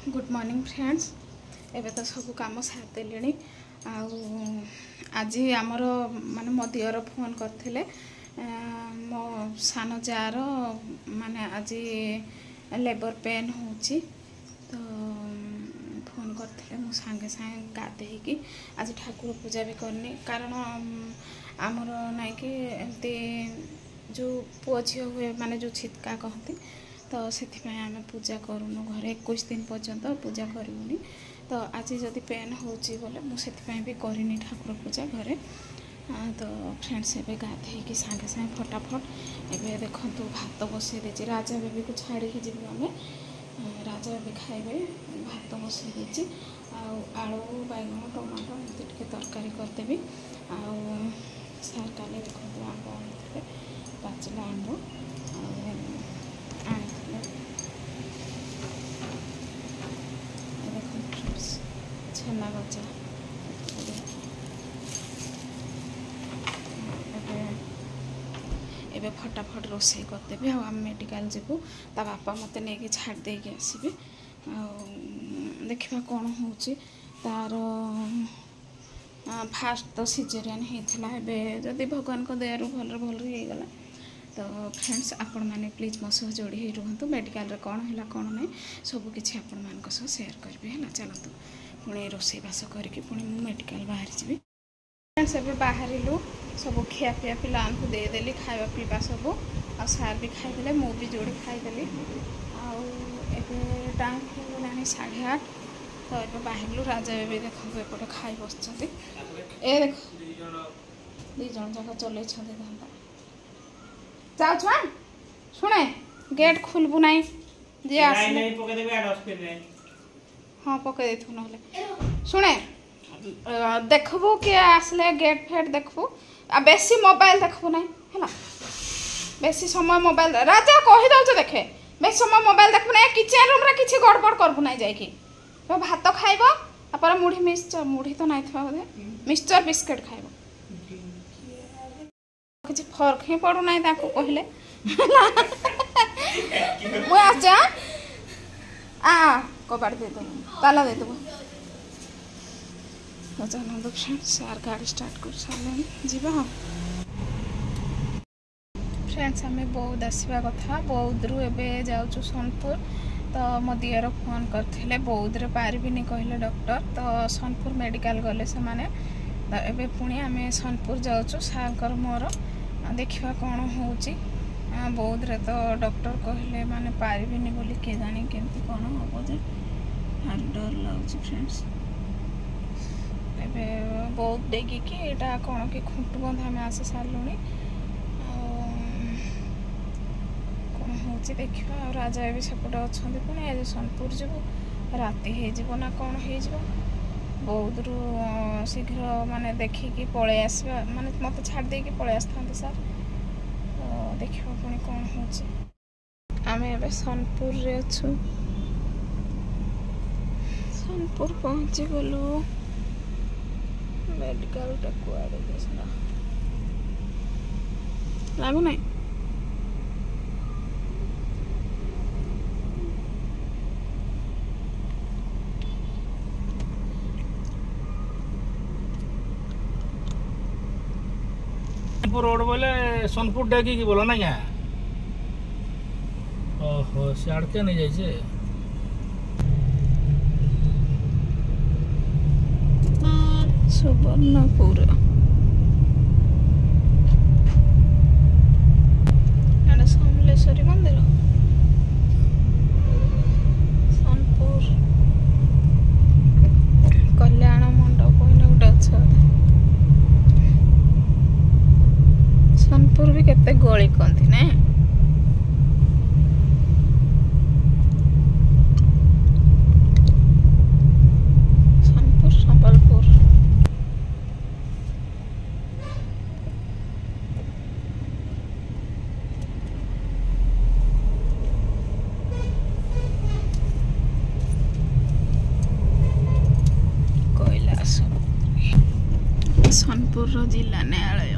Good morning friends एबे तो सब काम सारी आज आमर माने मो दियर फोन करथिले मो सान जार माने आज लेबर पेन होची तो फोन करथिले मो संगे संगे गाधेकी आज ठाकुर पूजा भी करनी कारण आमर नाई कि एमती जो पुओ झी हुए माने जो छिटका कहती तो से आम पूजा करूनु घरे 21 दिन पर्यंत पूजा करूनी तो आज जदि पेन होची बोले मुझे भी करनी ठाकुर पूजा घरे तो फ्रेंड्स एबे गाधे सागे सागे फटाफट एबे देखो भात बसई देची राजा बेबी को छाड़ी जी आम राजा बेबी खाइबे भात बसई देची आलू बैगन टमाटो एमती तरकारी करदेवी सार काले देखो आंब आनी पाचिला आंब छेना गजा एबे फटाफट रोषे करदेवी आम मेडिकल जीवु ता बापा मत नहीं छाड़ देके आसबे देखा कौन हो तार फास्ट तो सिजेरियन होता है जदि भगवान को दयारु भल भल होगला तो फ्रेंड्स आपण मैंने प्लीज मो सह जोड़ी ही रुहतु मेडिकल रे कौन है कौन नहीं सबकि आपण मान सेयार करी है चलतु पुणी रोषे बास करके पुणी मेडिकल बाहर जी फ्रेंड्स एबे बाहरिलु सब खिया पिया पिला देदेली खावा पीवा सब आ सार भी खाईदे मु भी जोड़े खाईदेली आए टाइम होगा 8:30 तो ये बाहर राजा बेबी देखो एपटे खाई बस ए देख दी जन जाक चल धंदा जाऊ शुणे गेट खोलबू ना जी हाँ पकई दे ना शुणे देखबू किए आसले गेट फेट देखबू आ बेसी मोबाइल देखबू ना है बेसी समय मोबाइल राजा कही दौ देखे बेसी समय मोबाइल देखबू ना किचन रूम रे किछि गड़बड़ करबू ना जाइकी भात खाइब आप मुढ़ी मिक्सचर मुढ़ी तो नहीं था बोधे मिक्सचर बिस्किट खाइब किसी फर्क ही पड़ू ना कहले मुझे कबाड़ दे दो ताला दे देव चलते सार गाड़ी स्टार्ट कर सारे जी हाँ फ्रेंड्स आम बौद्ध आसवा कथा बौद्ध रु एवं जाऊँ सोनपुर तो मो दियर फोन करते बौद्ध रे पारिनी कहले डॉक्टर तो सोनपुर मेडिकल गले से माने तो एबे पुणी आम सोनपुर जाऊँ सार मोर देखा कौन हो बौद्ध रे तो डॉक्टर कहले माने पारिनी बोली किए जानी केमती कौन हम जे डर लगे फ्रेंड्स एबे बौद्ध डेगी कि एटा कौन कि खुंटु बंध आम आसी सारूँ हूँ देखा राजा भी सेपटे अच्छा पुणी आज सोनपुर जीवु राति हो कौन हो बौद्ध रु शीघ्र माने देखिकी पलि आसवा माने मत छाड़ देकी पलि आसता सार तो देखा पुणी कौन हो आम ए सोनपुर रे अच्छु सोनपुर पहुँची गलु मेडिकल टा कुआड़े लागू ना रोड बोले सोनपुर डेगी की बोला ना क्या ओहो सियाड़ के नहीं जाइए सुवर्णपुर समलेश्वरी मंदिर सोनपुर कल्याण मंडप गोटे अच्छा सोनपुर भी केते गली कहती ना सोनपुर संबलपुर रामपुर जिला न्यायालय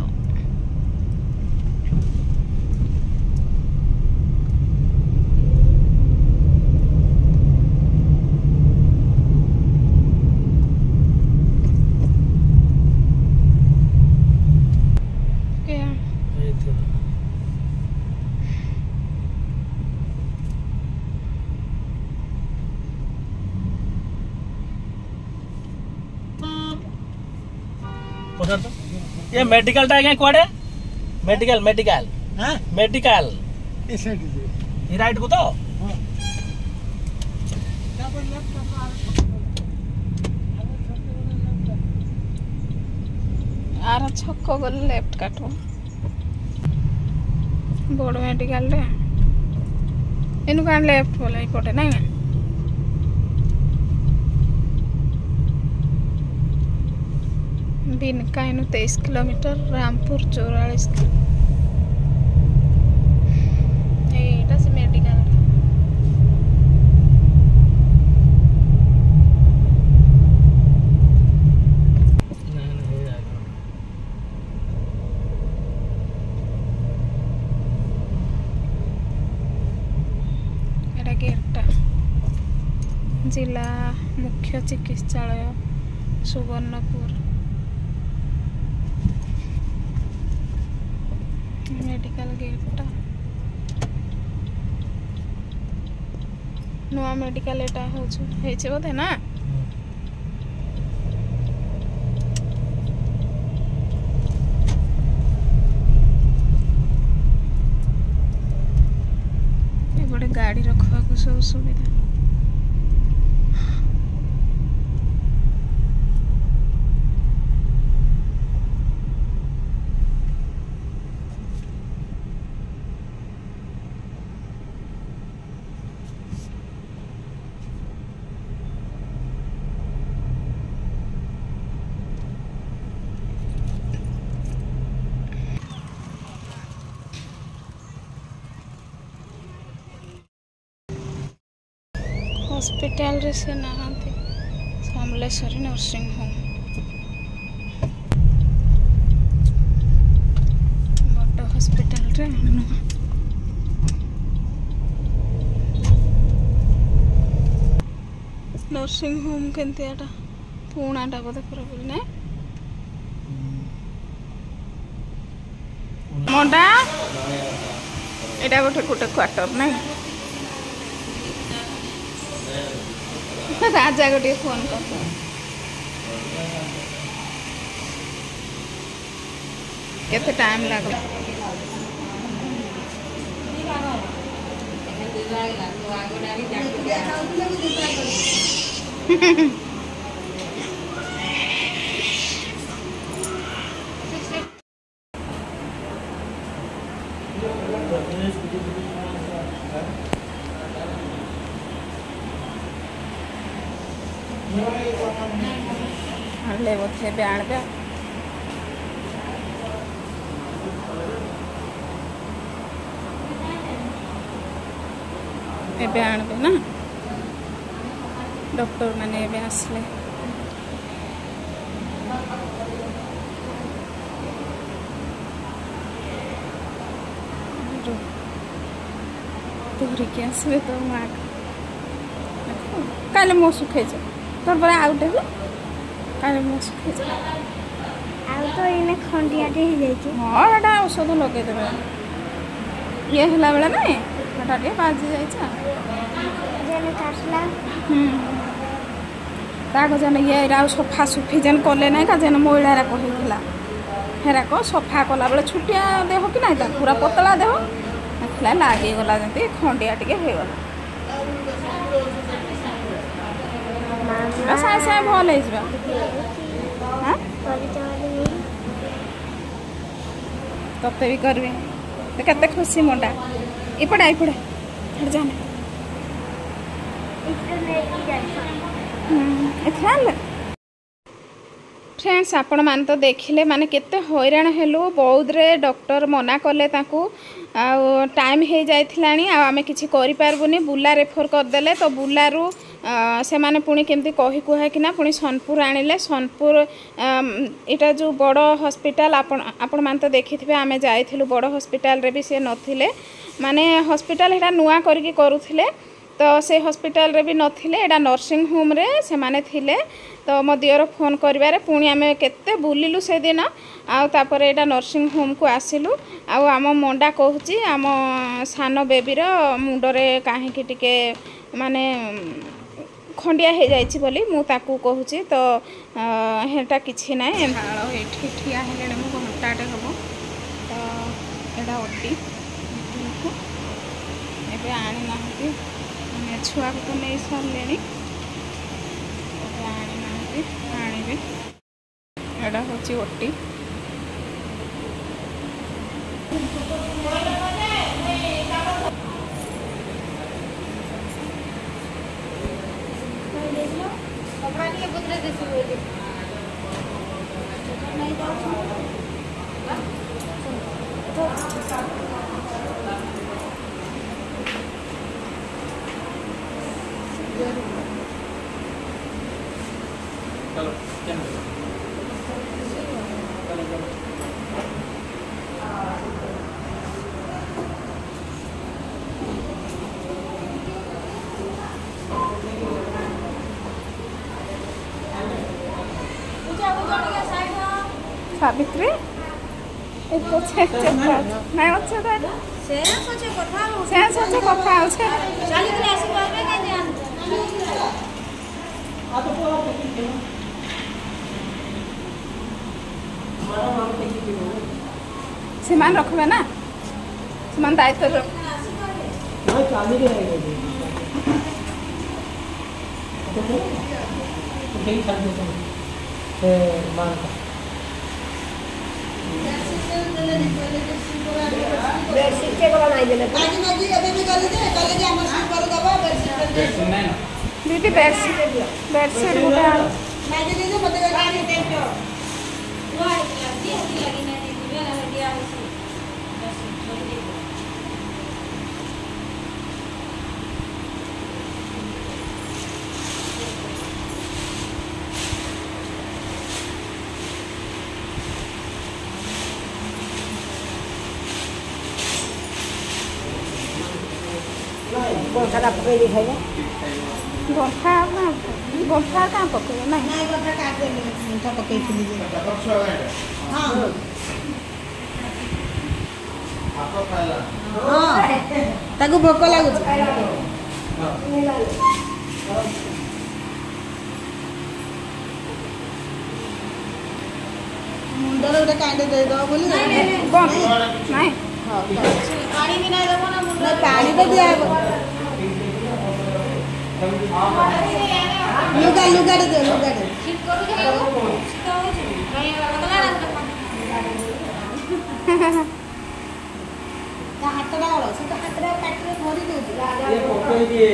ये मेडिकल टा आज्ञा कुआडे मेडिकल मेडिकल हां मेडिकल ए साइड दे ये राइट को तो हां तापर लेफ्ट आर छक गले लेफ्ट काटो बड़ मेडिकल रे इनु कान लेफ्ट बोला इपटे नहीं ना बिनका इनु 23 किलोमीटर रामपुर 44 एटा से मेडिकल एटा गेटटा जिला मुख्य चिकित्सालय सुवर्णपुर मेडिकल गेटटा नुआ मेडिकल एटा होछे बोधे ना एबडे गाड़ी रखवा को सब सुविधा हॉस्पिटल रे से नहांती समलेश्वरी नर्सिंग होम बड़ हॉस्पिटल रे नर्सिंग होम केंती एटा पुणाटा बोधे पूरा पूरी ना मोटा एटा गोटे गोटे क्वार्टर ना राजा गोटे फोन कर केते टाइम लागला ले वो थे बयान पे एबे आनबे ना डॉक्टर माने एबे आसले धरिकी आसबे तो माँ काले मो सुखे तोर पर आउट है काले मो सुखे तो इने खंडियाटे हो जाई हाँ एटा औषध लगे देबे ये हला बेला नहीं एटा टे बाजी जाई छ जेने काटला ताको जन ये रा सफा सुफी जन कोले नहीं का जन मोइला रा कहिला हेरा को सफा कोला बेले छुटिया देह कि नहीं ता पूरा पतला देह खला लागे गला जंती खंडिया टिके हे गला बस ऐसे भल है जबा हां तब भी करबे तो केते खुशी मोटा इपड़ा इपड़ा हट जाना फ्रेंड्स आपण मान तो देखिले माने केते हैरान हेलु बौद्ध रे डॉक्टर मना कले ताकू टाइम हो जाइथिलानी आ आमे किछि करि पारबुनी बुला रेफर कर देले तो बुलारू से माने पुणी केमती कही कुहा कि पुणी सोनपुर आनिले सोनपुर इटा जो बड़ हॉस्पिटल आपण मान तो देखिथिबे आमे जाइथिलु बड़ हॉस्पिटल रे भी से नथिले माने हॉस्पिटल एटा नुआ करके करूथिले तो से हॉस्पिटल रे भी नथिले एटा नर्सिंग होम रे से माने थिले तो मो दियर फोन करिवारे पुणी आमे केते बुलिलु से दिन आउ तापर एटा नर्सिंग होम को आसिलु आउ आम मंडा कहूची आम सान बेबीर मुंडरे काहे कि टिके माने खंडिया हो जाइछि बोली मु ताकू कहूची तो हेटा किछि नै हालो एठी ठिया हेले मु घंटाटे हबो तो एटा ओटी एबे आनी नाहंती छुआ को तो नहीं सारे आनी नाहंती आनिबे एटा होची ओटी चलो सावित्री एतो छे नहीं अच्छे तो से सोचे कथा से सोचे कथा होछे चली के आसी बाबे के जान सीमान रखबे ना सीमान दायित्व रख बेडशीट के कोला नहीं देले बाकी नदी अबे भी कर दे कल के हमर से कर दबा बेडशीट नहीं ना दीदी बेडशीट गुटे नहीं दे दे मते गाड़ी दे दो वो लगी नहीं दिवे ना दिया होसी बेडशीट छोड़ दे गोंठा पकई दिखाई गोंठा कहाँ पकड़े ना नहीं गोंठा काट दे गोंठा पकई थी हां हां ताको भोक लागु मुंडर उठे कांडे दे दो बोली नहीं पानी भी नहीं देबो ना मुंडर पानी तो दिया लुगा दे ठीक करू जाओ सीधा हो छी नहीं बदला ना हाथ डालो सीधा हाथ रे काट रे भरी दे ये पकई दिए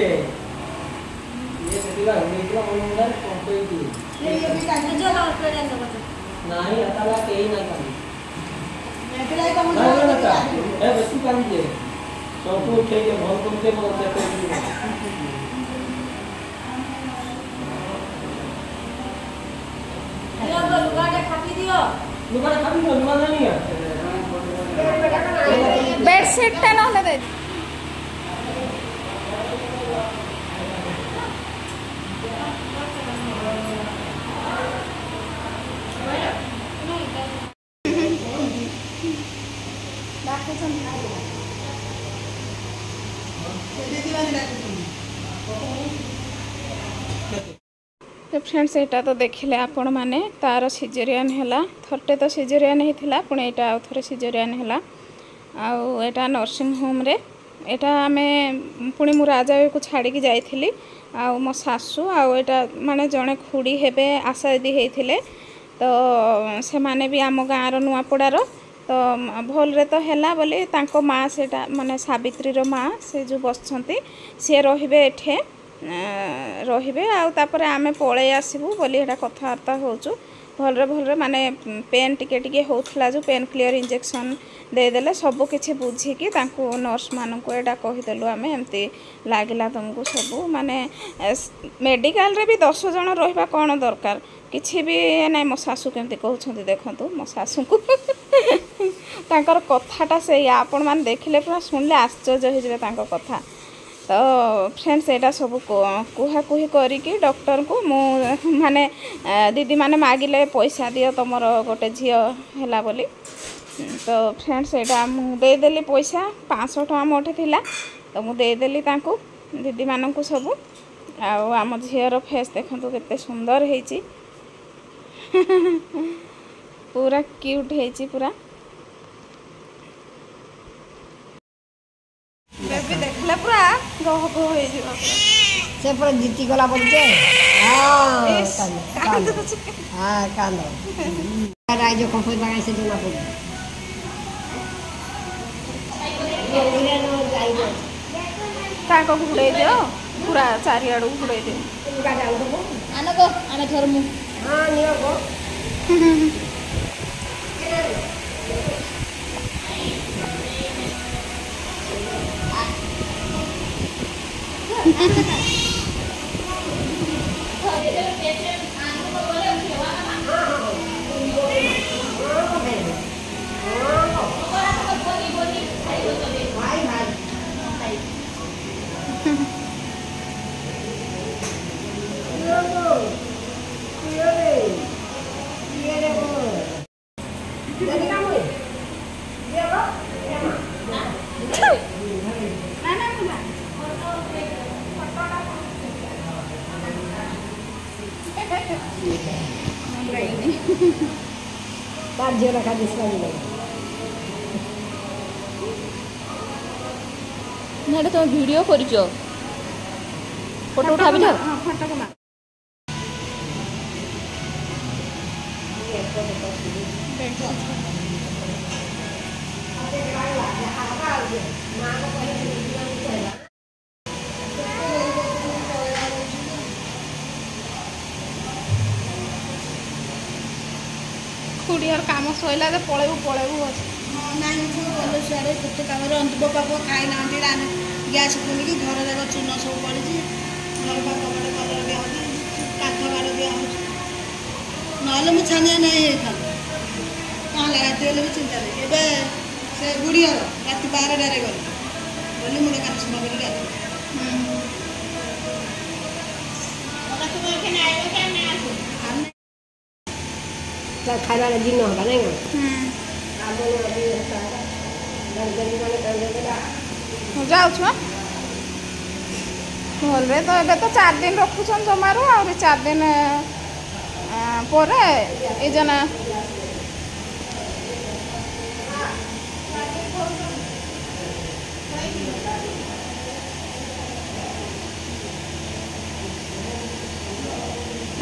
ये सेटिला होइतला मुंडर पकई दिए ये भी काट जो लो पेड़े दो नाही आता केही नाही काढली नेटला का नाही मुंडर ना ए बेसी काढली दे सबको उठेके भल करते मग ते हेलो लुगाटे खापी दियो लुगाटा खापी दियो लुगा नहीं है बेडशीट टा ना दे तो फ्रेंड्स एटा तो देखिले आपण माने तार सिजेरियन हैला थरटे तो सिजेरियन हेथिला पुणे एटा आउ थरे सिजेरियन हैला आउ एटा नर्सिंग होम रे एटा आमे पुणे मु राजा को छाड़ी की जाइथिली आउ मो सासु आउ एटा माने जणे खुडी हेबे आशा दीदी हेथिले तो से माने भी आम गाँव नुआपड़ार तो भल रे तो हैला बोली तांको माँ सेटा माने सावित्री रो माँ से जो बसछंती से रहिबे एठे रहिबे आउ तापरे आमे पळे आसीबू बोली एटा कथावार्ता होचु भलरे माने पेन टिके टिके होथला जो पेन क्लियर इंजेक्शन ଦେଇଦେଲେ ସବୁ କିଛି ବୁଝିକି ତାଙ୍କୁ ନର୍ସମାନଙ୍କୁ ଏଇଟା କହିଦେଲୁ ଆମେ ଏମିତି ଲାଗିଲା ତୁମକୁ ସବୁ ମାନେ ମେଡ଼ିକାଲରେ ବି 10 ଜଣ ରହିବା କ'ଣ ଦରକାର କିଛି ବି ନାହିଁ। ମୋ ଶାଶୁ କେମିତି କହୁଛନ୍ତି ଦେଖନ୍ତୁ ମୋ ଶାଶୁଙ୍କୁ ତାଙ୍କର କଥାଟା ସେଇଆ ଆପଣମାନେ ଦେଖିଲେ ପୁରା ଶୁଣିଲେ ଆଶ୍ଚର୍ଯ୍ୟ ହେଇଯିବେ ତାଙ୍କ କଥା। ତ ଫ୍ରେଣ୍ଡସ୍ ଏଇଟା ସବୁ କୁହାକୁହି କରିକି ଡକ୍ଟରଙ୍କୁ ମୁଁ ମାନେ ଦିଦିମାନେ ମାଗିଲେ ପଇସା ଦିଅ ତୁମର ଗୋଟେ ଝିଅ ହେଲା ବୋଲି। ତ ଫ୍ରେଣ୍ଡସ୍ ଏଇଟା ମୁଁ ଦେଇଦେଲି ପଇସା 500 ଟଙ୍କା ମୋଠି ଥିଲା ତ ମୁଁ ଦେଇଦେଲି ତାଙ୍କୁ ଦିଦିମାନଙ୍କୁ ସବୁ। ଆଉ ଆମ ଝିଅର ଫେସ୍ ଦେଖନ୍ତୁ କେତେ ସୁନ୍ଦର ହେଇଛି ପୁରା କ୍ୟୁଟ୍ ହେଇଛି ପୁରା। ବେବି ଦେଖିଲେ ପୁରା ଗହ ଗହ ହେଇଯିବ ପୁରା। ସେ ପୁରା ଜିତି ଗଲା ବୋଲଛେ କାନ୍ଦ ରାଇଜ କମ୍ପୋଜ ଲଗାଇ ସେ ଜଣା ପଡୁଛି। ତାକୁ ଘୁଡ଼େଇ ଦିଅ ପୁରା ଚାରିଆଡ଼କୁ ଘୁଡ଼େଇ ଦିଅ। ଆମେ ଥର ମୁଁ ତାର ଝିଅ ଲେଖା ଦିଶିଲା ନା ଏଇଟା ତୁମେ ଭିଡ଼ିଓ କରିଛ ଫଟୋ ଉଠାବି ନା ଫଟୋ ମା ଖୁଡ଼ିଆର କାମ ସରିଲା ଯେ ପଳେଇବୁ ଅଛି। ନାଇଁ ଗଲେ ସିଆଡ଼େ କେତେ କାମରେ ଅନ୍ତିବ ପାପ ଖାଇନାହାନ୍ତି ଗ୍ୟାସ୍ ଖୋଲିକି ଘର ଯାକ ଚୂନ ସବୁ ପଡ଼ିଛି। ଘର ପାଖ ବାଟ କଲର ଦିଆହେଉଛି କାଠ ବାଡ଼ ଦିଆହେଉଛି। ନହେଲେ ମୁଁ ଛାନିଆ ନାହିଁ ହେଇଥାନ୍ତି କ'ଣ ହେଲା ରାତି ହେଲେ ବି ଚିନ୍ତା ନାହିଁ। ଏବେ ସେ ବୁଢ଼ୀର ରାତି 12ଟାରେ ଗଲେ ବୋଲି ମୁଣ୍ଡ କାଠ ସଫା କରିକି ଆସିଲି। ଖାଇବା ଦିନ ହେଲା ନାଇଁ ଯାଉଛୁ ଭଲରେ ତ ଏବେ ତ 4 ଦିନ ରଖୁଛନ୍ ଜମାରୁ ଆହୁରି 4 ଦିନ ପରେ ଏଇ ଜଣ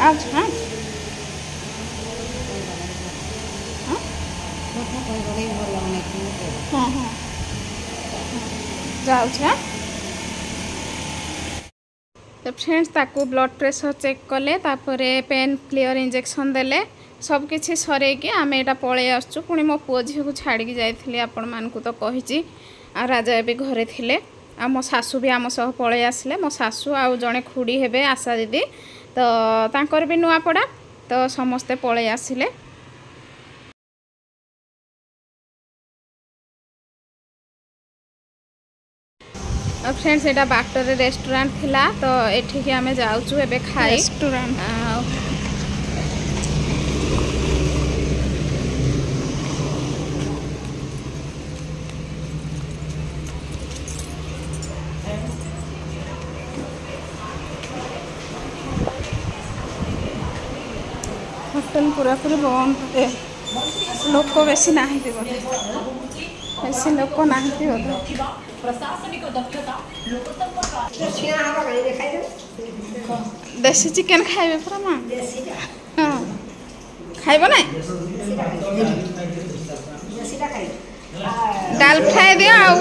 ଆଚ୍ଛା ହଁ ହଁ ଯାଉଛି तो फ्रेंड्स ताकू ब्लड प्रेशर चेक कले तापरे पेन क्लियर इंजेक्शन देले सबकिछि सरेकी आम यहाँ पलि आसचु पुणी मो पुओ झी को छाड़ी जाइली आपण मानकु तो कही आ राजा भी घरे थिले आ मो सासू भी आम सह पलि आसले मो सासू आ जड़े खुड़ी हेबे आशा दीदी तो तांकर भी नुआपड़ा तो समस्ते पलि आसिले। फ्रेंड्स यहाँ बाटर रेस्टोरेंट थिला तो एठिकी आमे जाउचु एबे खाई रेस्टोरेंट होटल पूरा पूरी बंद लोक बेसी ना बेसी लोक ना प्रशासनिक दक्षता देसी चिकेन खाइबे पूरा माँ हाँ खाइब ना डाल फ्राए दियो आउ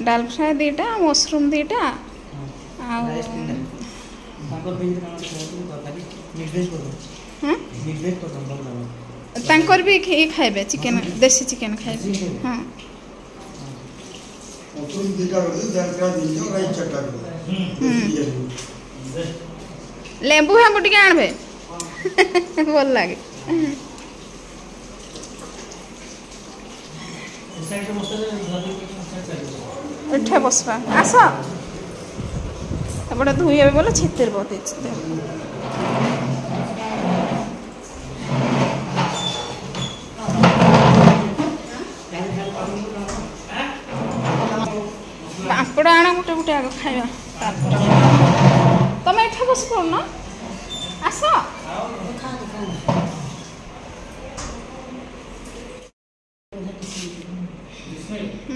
डाल फ्राए दीटा मशरूम दीटा ତାଙ୍କର ପାଇଁ କାମ କରୁଛନ୍ତି ତରକାରୀ ମିକ୍ସ ଭେଜ କରୁଛନ୍ତି ହଁ ମିକ୍ସ ଭେଜ କରୁଛନ୍ତି ଭଲ ଲାଗେ ତାଙ୍କର ବି ଖାଇବେ ଚିକେନ ଦେଶୀ ଚିକେନ ଖାଇବେ ହଁ ଲେମ୍ବୁ ଫେମ୍ବୁ ଟିକେ ଆଣବେ ଭଲ ଲାଗେ ଏଠା ବସବା ଆସ ଏପଟେ ଧୋଇବେ ବୋଲେ ଛିତିର ବଦେଇଛି ପାମ୍ପଡ଼ ଆଣ ଗୋଟେ ଗୋଟେ ଆଗ ଖାଇବା ତାପରେ ତମେ ଏଠା ବସି ପଡୁନ ଆସ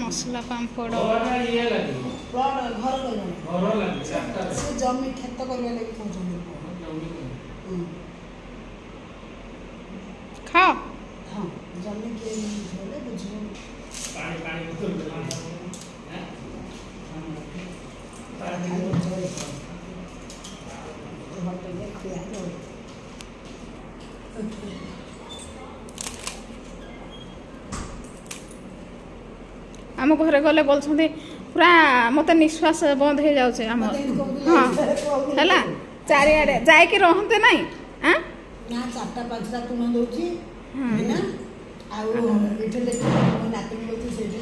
ମସଲା ପାମ୍ପଡ଼ ସେ ଜମି କ୍ଷେତ କରିବା ଲାଗି କହୁଛନ୍ତି ଖାଅ ହଁ ଜମି କିଏ ହେଲେ ବୁଝିବ ଆମ ଘରେ ଗଲେ ବୋଲୁଛନ୍ତି ପୁରା ମତେ ନିଶ୍ୱାସ ବନ୍ଦ ହେଇଯାଉଛି ଆମ ହଁ ହେଲା ଚାରିଆଡ଼େ ଯାଇକି ରହନ୍ତେ ନାଇଁ ଆଁ ନା 4ଟା 5ଟା ତୁଣ ଦଉଛି ନା ଆଉ ଏଠି ନାତୁଣୀ ଦଉଛି ସେଇଠି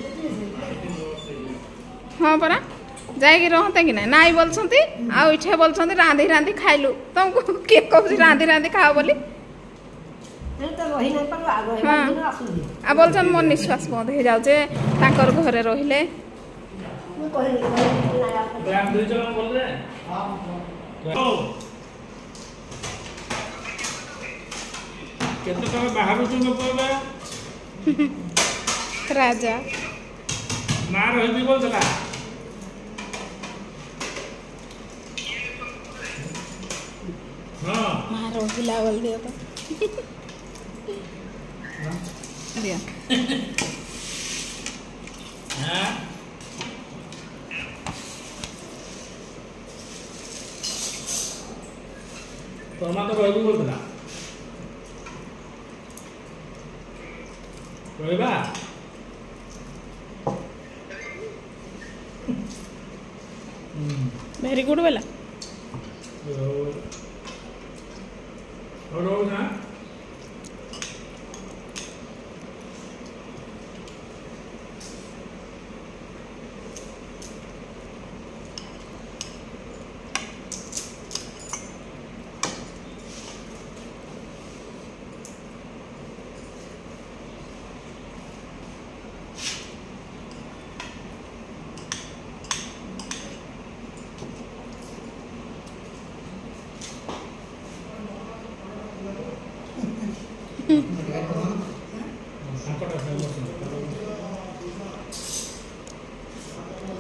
ହଁ ପରା ଯାଇକି ରହନ୍ତେ କି ନାଇଁ ନାଇଁ ବୋଲୁଛନ୍ତି ଆଉ ଏଠି ବୋଲୁଛନ୍ତି ରାନ୍ଧି ରାନ୍ଧି ଖାଇଲୁ ତମକୁ କିଏ କହୁଛି ରାନ୍ଧି ରାନ୍ଧି ଖାଅ ବୋଲି ହଁ ଆଉ ବୋଲୁଛନ୍ତି ମୋ ନିଶ୍ୱାସ ବନ୍ଦ ହେଇଯାଉଛି ତାଙ୍କର ଘରେ ରହିଲେ କେତେ ଟଙ୍କା ବାହାରୁଛୁ ରାଜା ମା ରହିବି ବୋଲଥିଲା ହଁ ମା ରହିଲା ବୋଲି ଦିଅ ତ ଦିଅ ତୋର ମା ତ ରହିବି ବୋଲଥିଲା ରହିବା ଭେରି ଗୁଡ୍ ବେଲା ନା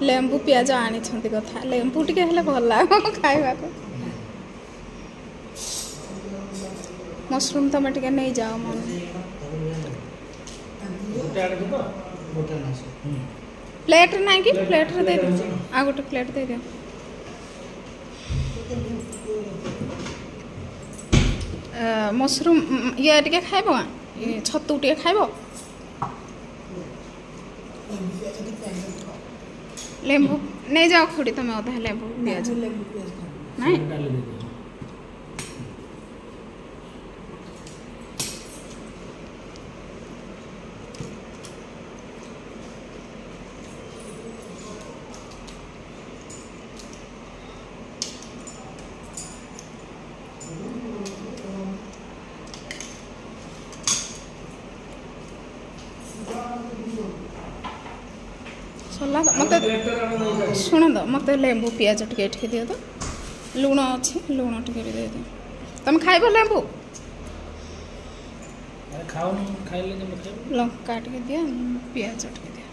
ଲେମ୍ବୁ ପିଆଜ ଆଣିଛନ୍ତି କଥା ଲେମ୍ବୁ ଟିକେ ହେଲେ ଭଲ ଲାଗିବ ଖାଇବାକୁ ମସରୁମ୍ ତମେ ଟିକେ ନେଇଯାଅ ମନେ ପ୍ଲେଟ୍ ନାହିଁ କି ପ୍ଲେଟ୍ରେ ଦେଇଦିଅ ଆଉ ଗୋଟେ ପ୍ଲେଟ୍ ଦେଇଦିଅ ମସରୁମ୍ ଇଏ ଟିକେ ଖାଇବ ଛତୁ ଟିକେ ଖାଇବ ଲେମ୍ବୁ ନେଇଯାଅ ଖୁଡ଼ି ତମେ ଅଧା ଲେମ୍ବୁ ପିଆଜ ନାଇଁ मत शुण तो मत लेंबू पियाज टे दियो तो लुण अच्छी लुण टे भी दे दियो तुम खाइब लेंबू लंका टे दियो पियाज टे दियो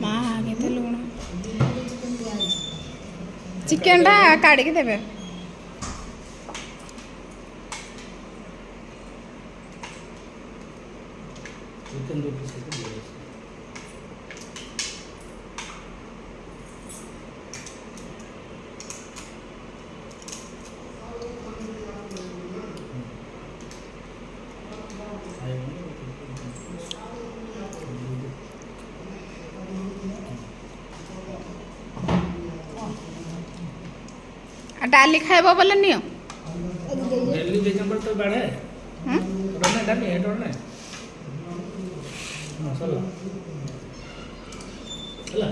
माँ आगे लुण चिकेन टा काढ़ी देवे डाली खाइब बोले नियो डेली बेचंबर तो बढ़े हम्म? रोने डाली है रोने मसाला चला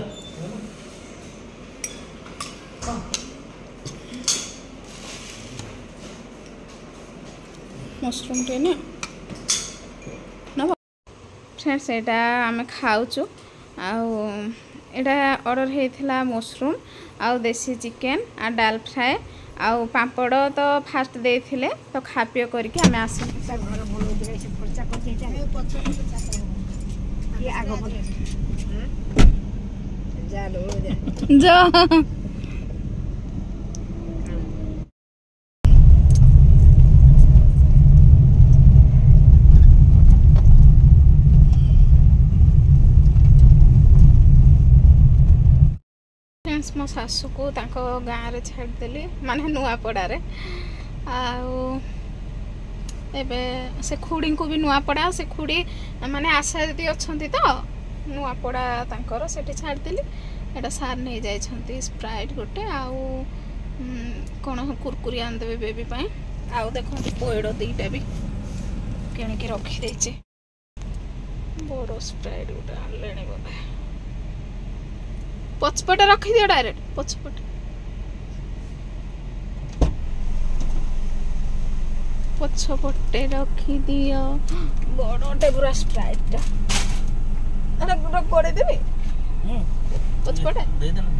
मशरूम टे ना फ्रेंड्स एटा आमे खाऊचु एटा ऑर्डर हेथिला मशरूम आउ देसी चिकेन आ डाल फ्राए आउ पापड़ तो फास्ट देथिले तो खा पियो करके आमे आसु जा मो शाशु को गाँव रे छाड़देली माने नुआपड़े आबे से खुड़ी को भी नुआपड़ा से खुड़ी माने आशा दीदी अच्छा तो नुआपड़ा तांकर सेठी छाड़देली एटा सार नहीं जाइछंती स्प्राइट गोटे आउ कौन कुरकुरी आनदेबे बेबी पाई आउ देखो पोएड़ दीटा भी किणिकी रखी देचे बड़ स्प्राइट गोटे आनलेनी बोले पछपटे रखी दियो डायरेक्ट पछपटे रखी दियो बड़टे पूरा स्प्राइट अरे पूरा करे देबी पछपटे दे देना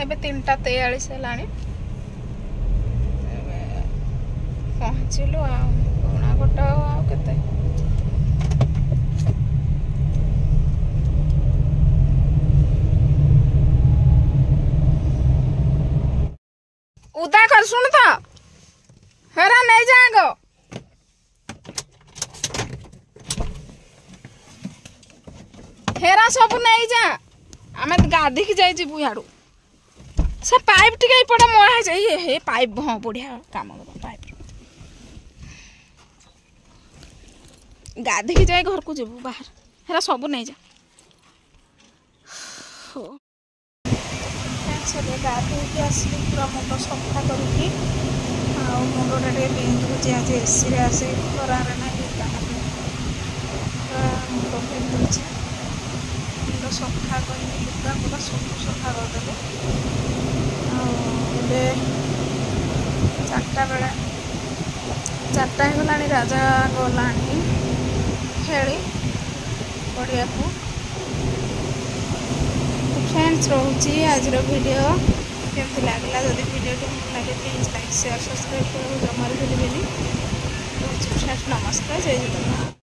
एबे 3:43 हेलानी एबे पहुंचिलो आ कोना गोटा आ केते उदा कर सुन तो हेरा नहीं जाएगो हेरा सब नहीं जा आमे गाधी की जाई जीबु याडू से पाइप टिके पड़ा मोड़ा जाई हे पाइप हां बढ़िया काम कर पाइप गाधी की जाई घर को जीबु बाहर हेरा सब नहीं जा हो सब गाधी के आसली पूरा मुंड सफा करी मुंडटा टे पिंधुचे आज एसी आसे खरार ना मुंड पिंधुचे मुंड सफा कर लुगा पूरा सब सफा करदेले ए 4टा बेला 4टा होगा राजा गला खेली पड़िया को फ्रेंड्स रोचे आज वीडियो केमती लगला जब वीडियो लगे प्लीज लाइक शेयर सब्सक्राइब कर जमार भूलिए नमस्कार जय जगन्नाथ।